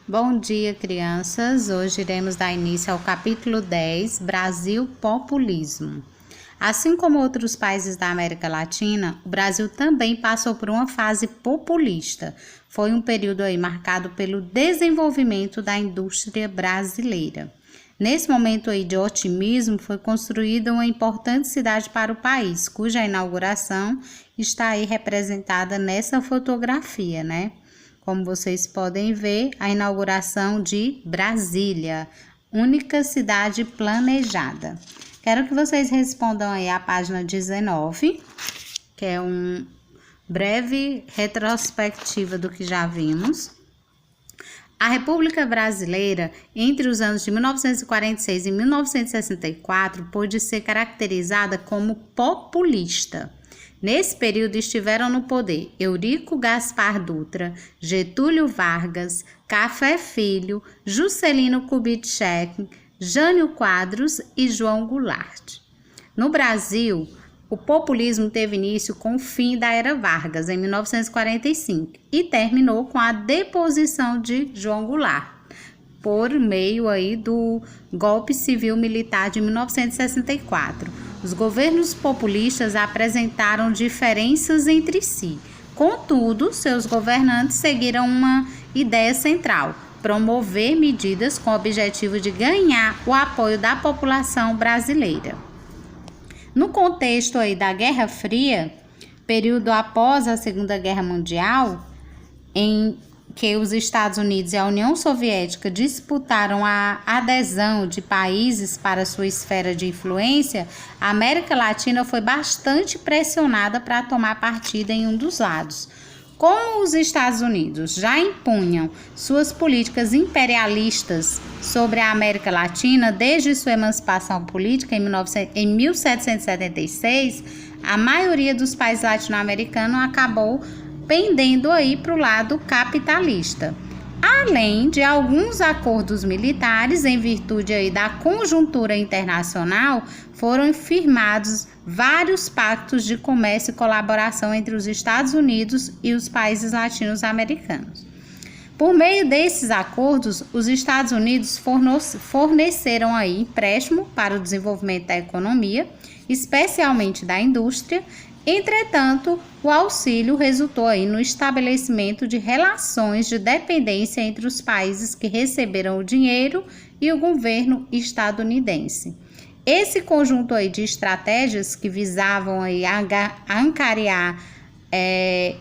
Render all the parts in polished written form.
Bom dia, crianças. Hoje iremos dar início ao capítulo 10, Brasil Populismo. Assim como outros países da América Latina, o Brasil também passou por uma fase populista. Foi um período marcado pelo desenvolvimento da indústria brasileira. Nesse momento de otimismo, foi construída uma importante cidade para o país, cuja inauguração está representada nessa fotografia, né? Como vocês podem ver, a inauguração de Brasília, única cidade planejada. Quero que vocês respondam à página 19, que é uma breve retrospectiva do que já vimos. A República Brasileira, entre os anos de 1946 e 1964, pôde ser caracterizada como populista. Nesse período estiveram no poder Eurico Gaspar Dutra, Getúlio Vargas, Café Filho, Juscelino Kubitschek, Jânio Quadros e João Goulart. No Brasil, o populismo teve início com o fim da Era Vargas, em 1945, e terminou com a deposição de João Goulart, por meio do golpe civil-militar de 1964. Os governos populistas apresentaram diferenças entre si. Contudo, seus governantes seguiram uma ideia central: promover medidas com o objetivo de ganhar o apoio da população brasileira. No contexto da Guerra Fria, período após a Segunda Guerra Mundial, em que os Estados Unidos e a União Soviética disputaram a adesão de países para sua esfera de influência, a América Latina foi bastante pressionada para tomar partida em um dos lados. Como os Estados Unidos já impunham suas políticas imperialistas sobre a América Latina desde sua emancipação política em 1776, a maioria dos países latino-americanos acabou pendendo para o lado capitalista. Além de alguns acordos militares, em virtude da conjuntura internacional, foram firmados vários pactos de comércio e colaboração entre os Estados Unidos e os países latino-americanos. Por meio desses acordos, os Estados Unidos forneceram empréstimo para o desenvolvimento da economia, especialmente da indústria. Entretanto, o auxílio resultou no estabelecimento de relações de dependência entre os países que receberam o dinheiro e o governo estadunidense. Esse conjunto de estratégias que visavam angariar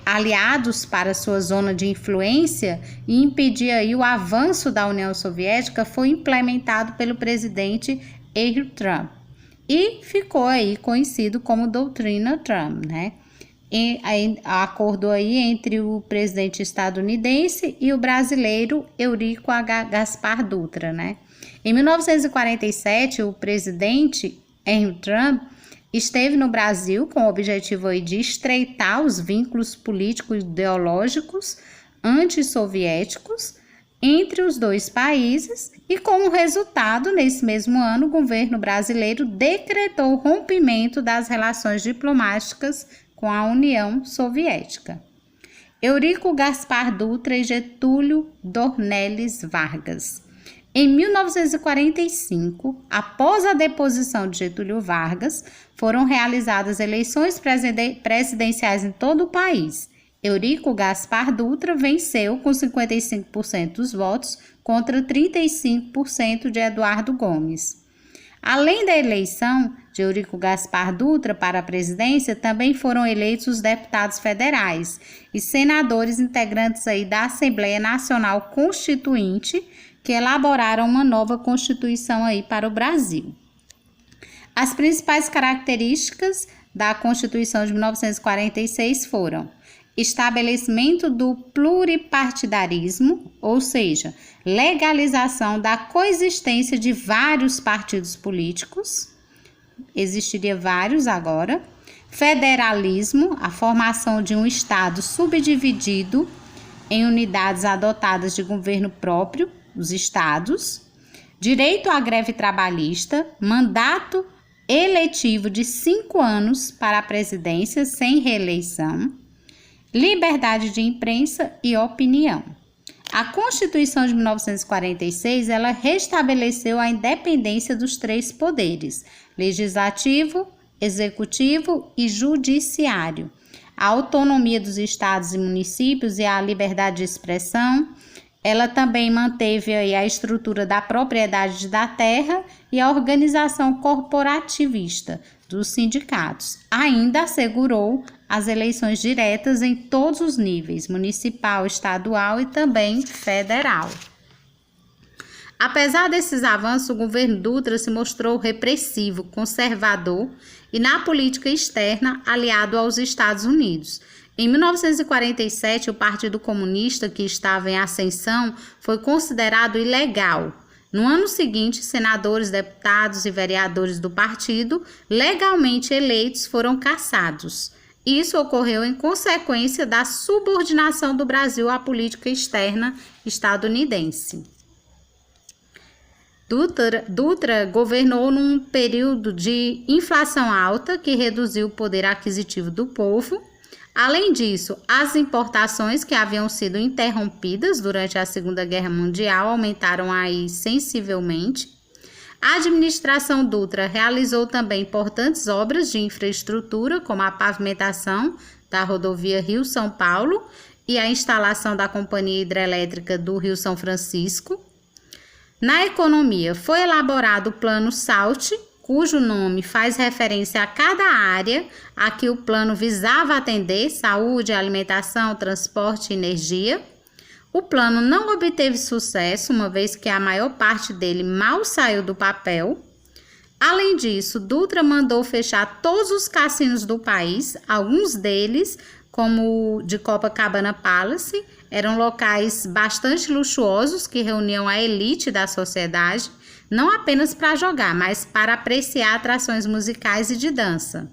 aliados para sua zona de influência e impedir o avanço da União Soviética foi implementado pelo presidente Henry Trump. E ficou conhecido como doutrina Trump, né? Acordo entre o presidente estadunidense e o brasileiro Eurico Gaspar Dutra, né? Em 1947, o presidente Henry Trump esteve no Brasil com o objetivo de estreitar os vínculos políticos e ideológicos antissoviéticos entre os dois países e, como resultado, nesse mesmo ano, o governo brasileiro decretou o rompimento das relações diplomáticas com a União Soviética. Eurico Gaspar Dutra e Getúlio Dornelles Vargas. Em 1945, após a deposição de Getúlio Vargas, foram realizadas eleições presidenciais em todo o país. Eurico Gaspar Dutra venceu com 55% dos votos contra 35% de Eduardo Gomes. Além da eleição de Eurico Gaspar Dutra para a presidência, também foram eleitos os deputados federais e senadores integrantes da Assembleia Nacional Constituinte, que elaboraram uma nova Constituição para o Brasil. As principais características da Constituição de 1946 foram: estabelecimento do pluripartidarismo, ou seja, legalização da coexistência de vários partidos políticos, existiria vários agora, federalismo, a formação de um estado subdividido em unidades adotadas de governo próprio, os estados, direito à greve trabalhista, mandato eletivo de 5 anos para a presidência sem reeleição, liberdade de imprensa e opinião. A Constituição de 1946, ela restabeleceu a independência dos três poderes: legislativo, executivo e judiciário, a autonomia dos estados e municípios e a liberdade de expressão. Ela também manteve aí a estrutura da propriedade da terra e a organização corporativista dos sindicatos. Ainda assegurou as eleições diretas em todos os níveis, municipal, estadual e também federal. Apesar desses avanços, o governo Dutra se mostrou repressivo, conservador e, na política externa, aliado aos Estados Unidos. Em 1947, o Partido Comunista, que estava em ascensão, foi considerado ilegal. No ano seguinte, senadores, deputados e vereadores do partido, legalmente eleitos, foram cassados. Isso ocorreu em consequência da subordinação do Brasil à política externa estadunidense. Dutra governou num período de inflação alta que reduziu o poder aquisitivo do povo. Além disso, as importações que haviam sido interrompidas durante a Segunda Guerra Mundial aumentaram aí sensivelmente. A administração Dutra realizou também importantes obras de infraestrutura, como a pavimentação da rodovia Rio-São Paulo e a instalação da Companhia Hidrelétrica do Rio São Francisco. Na economia, foi elaborado o Plano SALT, cujo nome faz referência a cada área a que o plano visava atender: saúde, alimentação, transporte e energia. O plano não obteve sucesso, uma vez que a maior parte dele mal saiu do papel. Além disso, Dutra mandou fechar todos os cassinos do país, alguns deles, como o de Copacabana Palace, eram locais bastante luxuosos que reuniam a elite da sociedade, não apenas para jogar, mas para apreciar atrações musicais e de dança.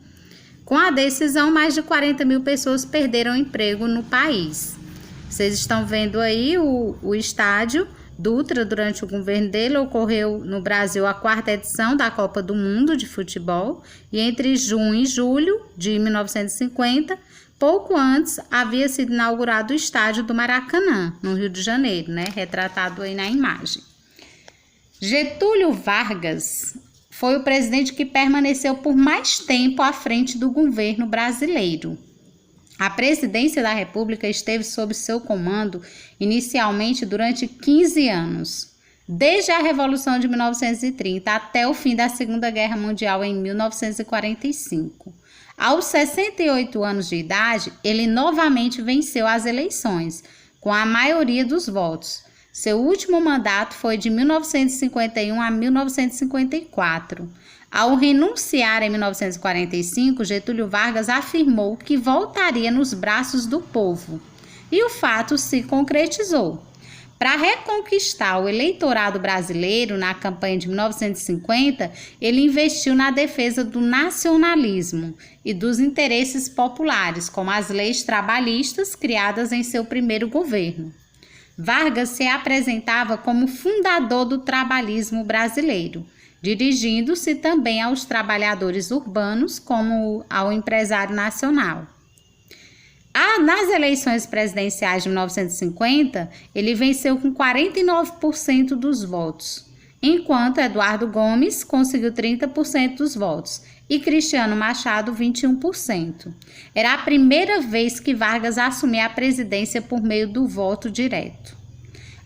Com a decisão, mais de 40 mil pessoas perderam emprego no país. Vocês estão vendo aí o estádio Dutra. Durante o governo dele, ocorreu no Brasil a 4ª edição da Copa do Mundo de Futebol, e entre junho e julho de 1950, pouco antes, havia sido inaugurado o estádio do Maracanã, no Rio de Janeiro, retratado aí na imagem. Getúlio Vargas foi o presidente que permaneceu por mais tempo à frente do governo brasileiro. A presidência da República esteve sob seu comando inicialmente durante 15 anos, desde a Revolução de 1930 até o fim da Segunda Guerra Mundial em 1945. Aos 68 anos de idade, ele novamente venceu as eleições, com a maioria dos votos. Seu último mandato foi de 1951 a 1954. Ao renunciar em 1945, Getúlio Vargas afirmou que voltaria nos braços do povo. E o fato se concretizou. Para reconquistar o eleitorado brasileiro na campanha de 1950, ele investiu na defesa do nacionalismo e dos interesses populares, como as leis trabalhistas criadas em seu primeiro governo. Vargas se apresentava como fundador do trabalhismo brasileiro, dirigindo-se também aos trabalhadores urbanos como ao empresário nacional. Nas eleições presidenciais de 1950, ele venceu com 49% dos votos, enquanto Eduardo Gomes conseguiu 30% dos votos e Cristiano Machado 21%. Era a primeira vez que Vargas assumia a presidência por meio do voto direto.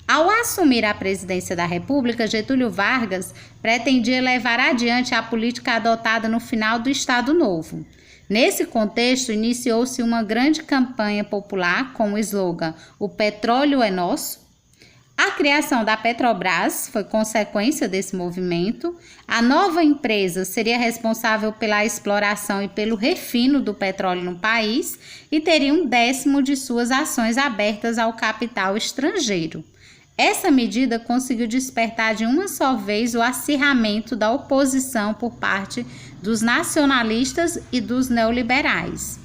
Ao assumir a presidência da República, Getúlio Vargas pretendia levar adiante a política adotada no final do Estado Novo. Nesse contexto, iniciou-se uma grande campanha popular com o slogan "O petróleo é nosso". A criação da Petrobras foi consequência desse movimento. A nova empresa seria responsável pela exploração e pelo refino do petróleo no país e teria 1/10 de suas ações abertas ao capital estrangeiro. Essa medida conseguiu despertar de uma só vez o acirramento da oposição por parte dos nacionalistas e dos neoliberais.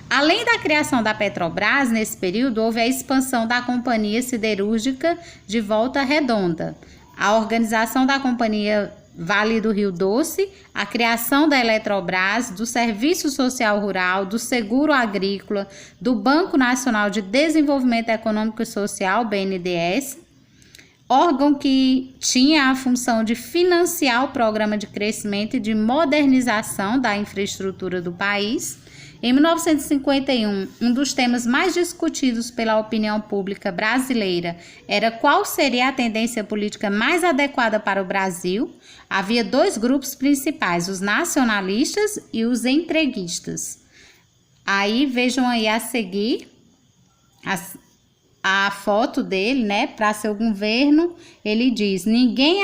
Além da criação da Petrobras, nesse período houve a expansão da Companhia Siderúrgica de Volta Redonda. A organização da Companhia Vale do Rio Doce, a criação da Eletrobras, do Serviço Social Rural, do Seguro Agrícola, do Banco Nacional de Desenvolvimento Econômico e Social, BNDES, órgão que tinha a função de financiar o programa de crescimento e de modernização da infraestrutura do país. Em 1951, um dos temas mais discutidos pela opinião pública brasileira era qual seria a tendência política mais adequada para o Brasil. Havia dois grupos principais, os nacionalistas e os entreguistas. Aí vejam aí a seguir a foto dele, né, para seu governo. Ele diz: ninguém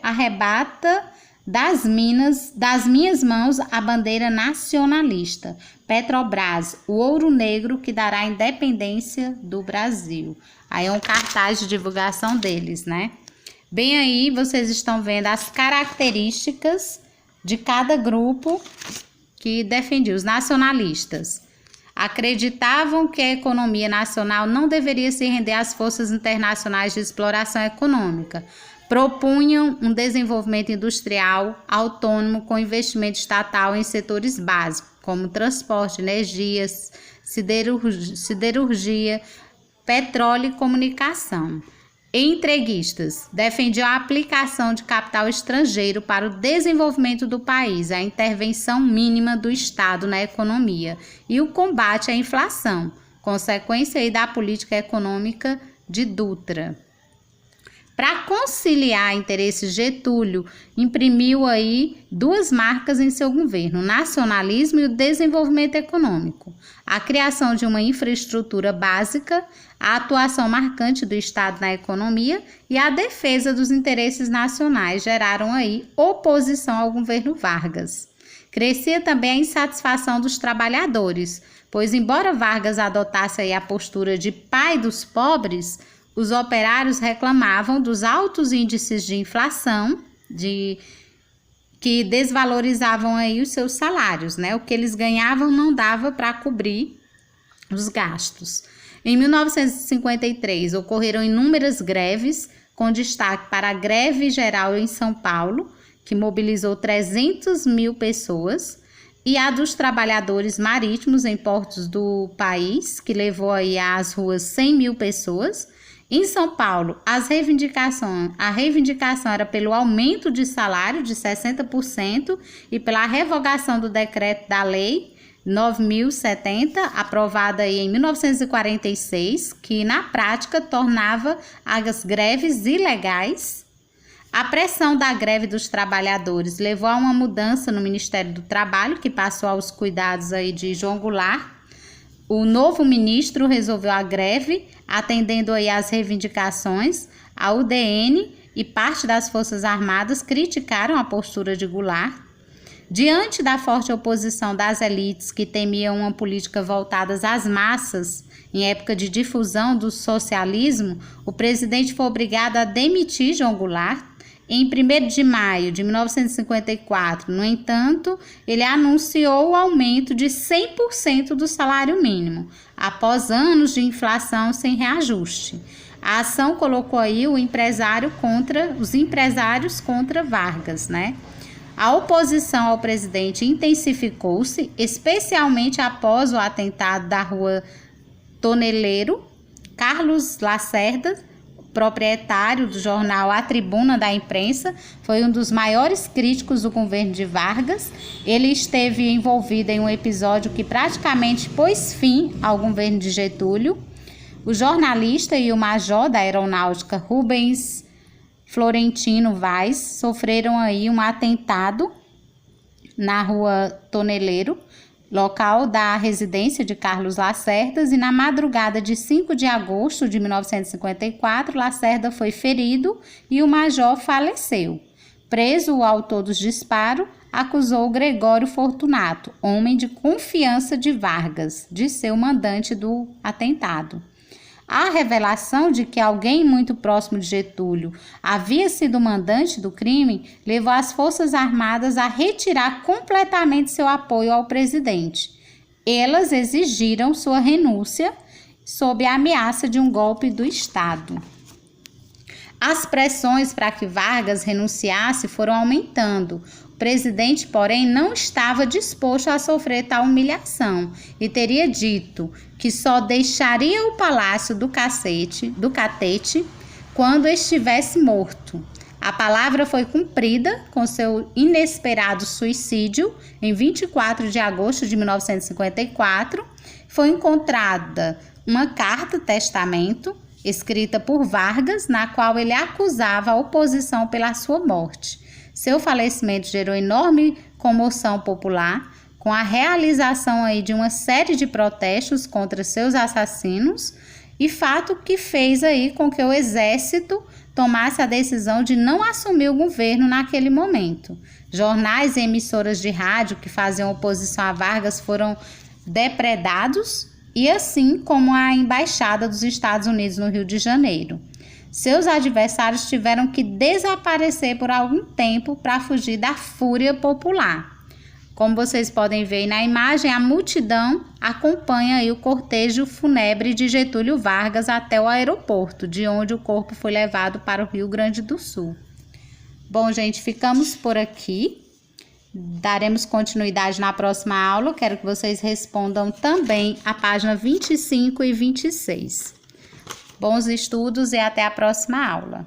arrebata das minhas mãos a bandeira nacionalista. Petrobras, o ouro negro que dará a independência do Brasil. Aí é um cartaz de divulgação deles, né? Bem aí, vocês estão vendo as características de cada grupo que defendia. Os nacionalistas acreditavam que a economia nacional não deveria se render às forças internacionais de exploração econômica. Propunham um desenvolvimento industrial autônomo com investimento estatal em setores básicos, como transporte, energias, siderurgia, petróleo e comunicação. Entreguistas defendiam a aplicação de capital estrangeiro para o desenvolvimento do país, a intervenção mínima do Estado na economia e o combate à inflação, consequência aí da política econômica de Dutra. Para conciliar interesses, Getúlio imprimiu aí duas marcas em seu governo: o nacionalismo e o desenvolvimento econômico. A criação de uma infraestrutura básica, a atuação marcante do Estado na economia e a defesa dos interesses nacionais geraram aí oposição ao governo Vargas. Crescia também a insatisfação dos trabalhadores, pois embora Vargas adotasse aí a postura de pai dos pobres, os operários reclamavam dos altos índices de inflação, que desvalorizavam aí os seus salários, né? O que eles ganhavam não dava para cobrir os gastos. Em 1953, ocorreram inúmeras greves, com destaque para a greve geral em São Paulo, que mobilizou 300 mil pessoas, e a dos trabalhadores marítimos em portos do país, que levou aí às ruas 100 mil pessoas. Em São Paulo, a reivindicação era pelo aumento de salário de 60% e pela revogação do decreto da Lei 9.070, aprovada aí em 1946, que na prática tornava as greves ilegais. A pressão da greve dos trabalhadores levou a uma mudança no Ministério do Trabalho, que passou aos cuidados aí de João Goulart. O novo ministro resolveu a greve, atendendo aí às reivindicações. A UDN e parte das Forças Armadas criticaram a postura de Goulart. Diante da forte oposição das elites que temiam uma política voltada às massas, em época de difusão do socialismo, o presidente foi obrigado a demitir João Goulart. Em 1º de maio de 1954, no entanto, ele anunciou o aumento de 100% do salário mínimo, após anos de inflação sem reajuste. A ação colocou aí os empresários contra Vargas, né? A oposição ao presidente intensificou-se, especialmente após o atentado da Rua Toneleiro. Carlos Lacerda, proprietário do jornal A Tribuna da Imprensa, foi um dos maiores críticos do governo de Vargas. Ele esteve envolvido em um episódio que praticamente pôs fim ao governo de Getúlio. O jornalista e o major da aeronáutica Rubens Florentino Vaz sofreram aí um atentado na Rua Toneleiro, local da residência de Carlos Lacerda, e na madrugada de 5 de agosto de 1954, Lacerda foi ferido e o major faleceu. Preso, o autor dos disparos acusou Gregório Fortunato, homem de confiança de Vargas, de ser o mandante do atentado. A revelação de que alguém muito próximo de Getúlio havia sido o mandante do crime levou as Forças Armadas a retirar completamente seu apoio ao presidente. Elas exigiram sua renúncia sob a ameaça de um golpe do Estado. As pressões para que Vargas renunciasse foram aumentando. O presidente, porém, não estava disposto a sofrer tal humilhação e teria dito que só deixaria o palácio do Catete quando estivesse morto. A palavra foi cumprida com seu inesperado suicídio em 24 de agosto de 1954. Foi encontrada uma carta-testamento escrita por Vargas, na qual ele acusava a oposição pela sua morte. Seu falecimento gerou enorme comoção popular, com a realização aí de uma série de protestos contra seus assassinos, e fato que fez aí com que o exército tomasse a decisão de não assumir o governo naquele momento. Jornais e emissoras de rádio que faziam oposição a Vargas foram depredados, e assim como a Embaixada dos Estados Unidos no Rio de Janeiro. Seus adversários tiveram que desaparecer por algum tempo para fugir da fúria popular. Como vocês podem ver aí na imagem, a multidão acompanha aí o cortejo fúnebre de Getúlio Vargas até o aeroporto, de onde o corpo foi levado para o Rio Grande do Sul. Bom, gente, ficamos por aqui. Daremos continuidade na próxima aula. Quero que vocês respondam também a página 25 e 26. Bons estudos e até a próxima aula.